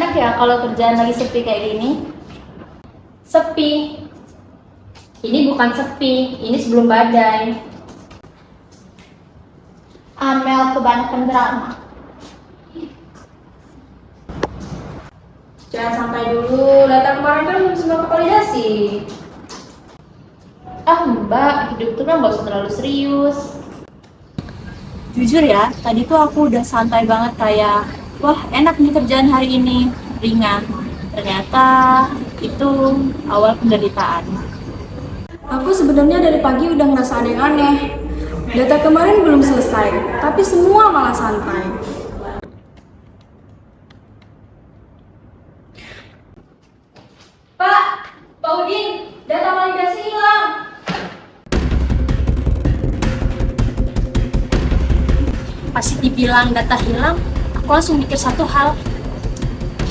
enak ya kalau kerjaan lagi sepi kayak gini. Sepi. Ini bukan sepi, ini sebelum badai. Amel kebanyakan drama. Jangan sampai dulu, data kemarin kan belum semua validasi. Mbak, hidup tuh kan gak usah terlalu serius. Jujur ya, tadi tuh aku udah santai banget kayak, wah enak nih kerjaan hari ini, ringan. Ternyata itu awal penderitaan. Aku sebenarnya dari pagi udah ngerasa ada yang aneh. Data kemarin belum selesai, tapi semua malah santai. Pak Udin, data validasi hilang. Pas dibilang data hilang, aku langsung mikir satu hal,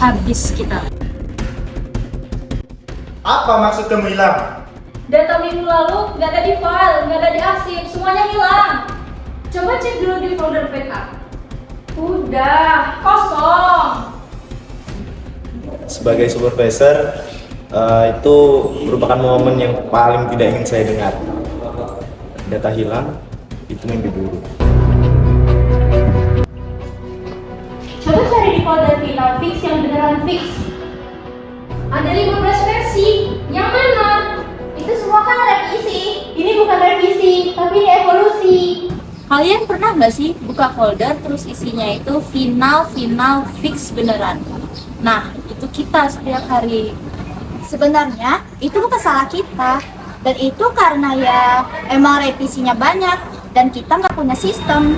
habis kita. Apa maksud kamu hilang? Data minggu lalu nggak ada di file, nggak ada di arsip, semuanya hilang. Coba cek dulu di folder backup. Udah, kosong. Sebagai supervisor, itu merupakan momen yang paling tidak ingin saya dengar. Data hilang, itu mimpi buruk. Coba cari di folder final fix yang beneran fix. Ada 15 versi, yang mana? Itu semua kan revisi. Ini bukan revisi, tapi ini evolusi. Kalian pernah nggak sih buka folder terus isinya itu final fix beneran? Nah, itu kita setiap hari. Sebenarnya itu bukan salah kita, dan itu karena ya emang revisinya banyak dan kita nggak punya sistem.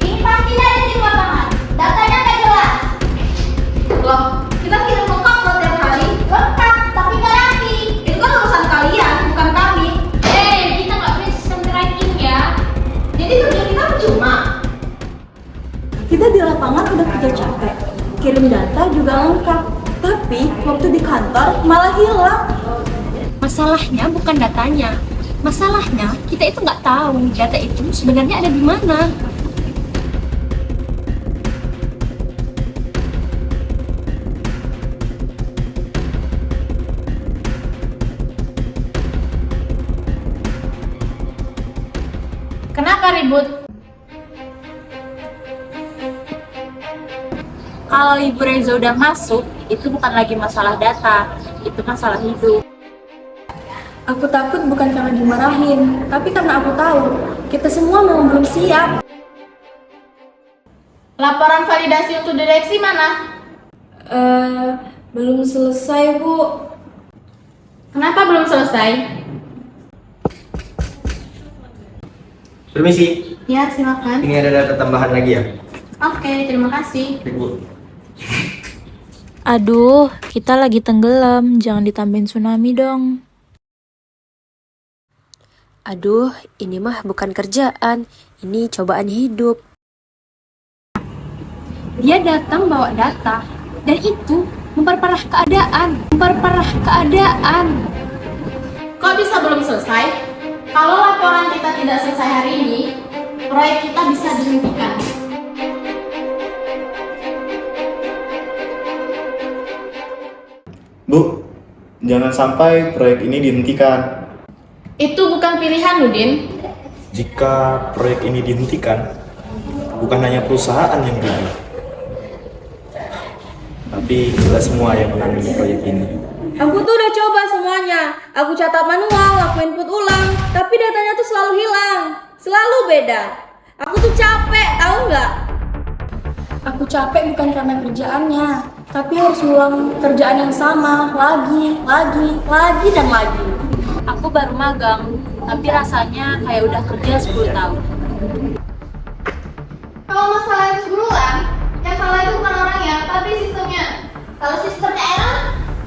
Ini pasti ada di lapangan. Datanya nggak jelas. Loh, kita kirim lengkap loh tiap hari. Lengkap, tapi nggak rapi. Itu kan urusan kalian, bukan kami. Kita nggak punya sistem tracking ya. Jadi kerja kita percuma. Kita di lapangan udah kerja capek, kirim data juga lengkap, tapi waktu di kantor malah hilang. Masalahnya bukan datanya. Masalahnya kita itu nggak tahu data itu sebenarnya ada di mana. Kenapa ribut? Kalau Ibu Reza udah masuk, itu bukan lagi masalah data, itu masalah hidup. Aku takut bukan karena dimarahin, tapi karena aku tahu kita semua memang belum siap. Laporan validasi untuk direksi mana? Belum selesai, Bu. Kenapa belum selesai? Permisi, Ya, silakan. ini ada data tambahan lagi ya? Oke, terima kasih. Ibu. Aduh, kita lagi tenggelam, jangan ditambahin tsunami dong. Aduh, ini mah bukan kerjaan, ini cobaan hidup. Dia datang bawa data, dan itu memperparah keadaan. Kok bisa belum selesai? Kalau laporan kita tidak selesai hari ini, proyek kita bisa dihentikan. Bu, jangan sampai proyek ini dihentikan. Itu bukan pilihan, Udin. Jika proyek ini dihentikan, bukan hanya perusahaan yang rugi, tapi kita semua yang menangani proyek ini. Aku tuh udah coba semuanya. Aku catat manual, aku input ulang, tapi datanya tuh selalu hilang, selalu beda. Aku tuh capek, tahu nggak? Aku capek bukan karena kerjaannya, tapi harus ulang kerjaan yang sama lagi dan lagi. Aku baru magang, tapi rasanya kayak udah kerja 10 tahun. Kalau masalah itu berulang, yang salah itu bukan orangnya, tapi sistemnya. Kalau sistemnya error,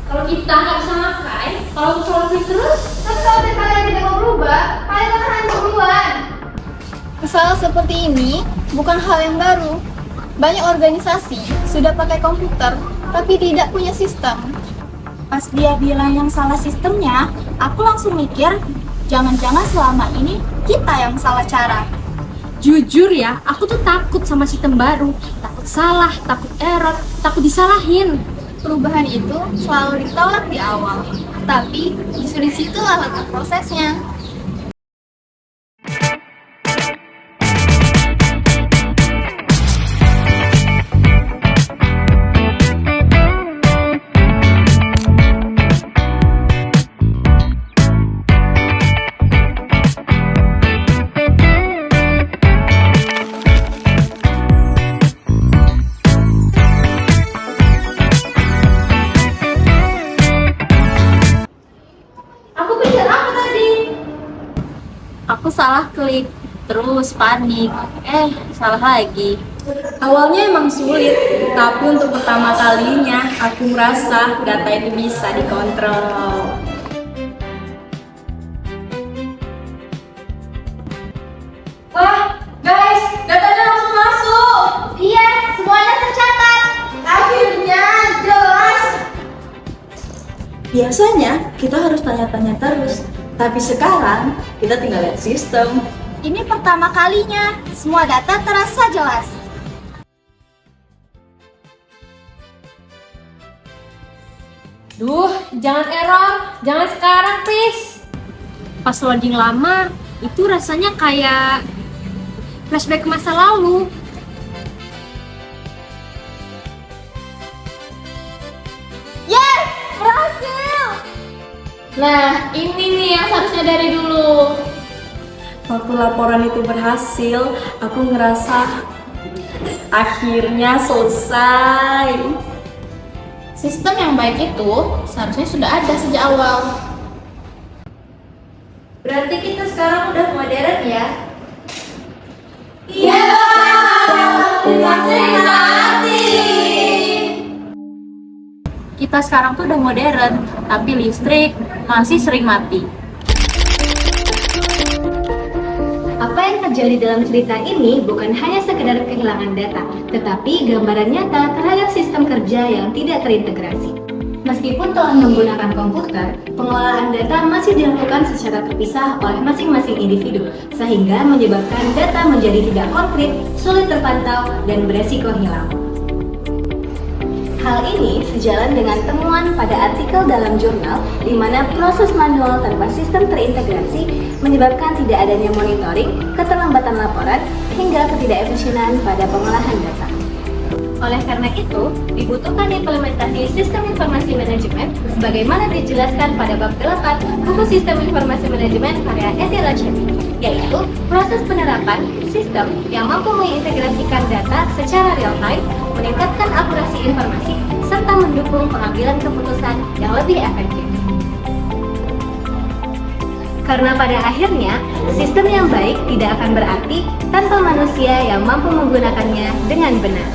Kalau kita nggak bisa makai, kalau solusi terus, tapi kalau kalian tidak mau berubah, kalian akan hancur duluan. Masalah seperti ini bukan hal yang baru. Banyak organisasi sudah pakai komputer, tapi tidak punya sistem. Pas dia bilang yang salah sistemnya, aku langsung mikir, jangan-jangan selama ini kita yang salah cara. Jujur ya, aku tuh takut sama sistem baru. Takut salah, takut error, takut disalahin. Perubahan itu selalu ditolak di awal, tapi justru di situlah letak prosesnya. Aku pencet apa tadi? Aku salah klik, terus panik. Salah lagi. Awalnya emang sulit, tapi untuk pertama kalinya aku merasa data itu bisa dikontrol. Wah, guys, datanya langsung masuk. Iya, semuanya tercatat. Akhirnya jelas. Biasanya kita harus tanya-tanya terus, tapi sekarang kita tinggal lihat sistem. Ini pertama kalinya, semua data terasa jelas. Duh, jangan error. Jangan sekarang, please. Pas loading lama, itu rasanya kayak flashback ke masa lalu. Berhasil! Nah, ini nih yang seharusnya dari dulu. Waktu laporan itu berhasil, aku ngerasa akhirnya selesai. Sistem yang baik itu seharusnya sudah ada sejak awal. Berarti kita sekarang udah modern ya? Iya, Kita sekarang tuh udah modern, tapi listrik masih sering mati. Apa yang terjadi dalam cerita ini bukan hanya sekedar kehilangan data, tetapi gambaran nyata terhadap sistem kerja yang tidak terintegrasi. Meskipun telah menggunakan komputer, pengelolaan data masih dilakukan secara terpisah oleh masing-masing individu, sehingga menyebabkan data menjadi tidak konkret, sulit terpantau, dan beresiko hilang. Hal ini sejalan dengan temuan pada artikel dalam jurnal di mana proses manual tanpa sistem terintegrasi menyebabkan tidak adanya monitoring, keterlambatan laporan, hingga ketidakefisienan pada pengolahan data. Oleh karena itu, dibutuhkan implementasi sistem informasi manajemen sebagaimana dijelaskan pada bab 8 buku Sistem Informasi Manajemen karya Edi Rajemi, yaitu proses penerapan sistem yang mampu mengintegrasikan data secara real-time, meningkatkan akurasi informasi, serta mendukung pengambilan keputusan yang lebih efektif. Karena pada akhirnya, sistem yang baik tidak akan berarti tanpa manusia yang mampu menggunakannya dengan benar.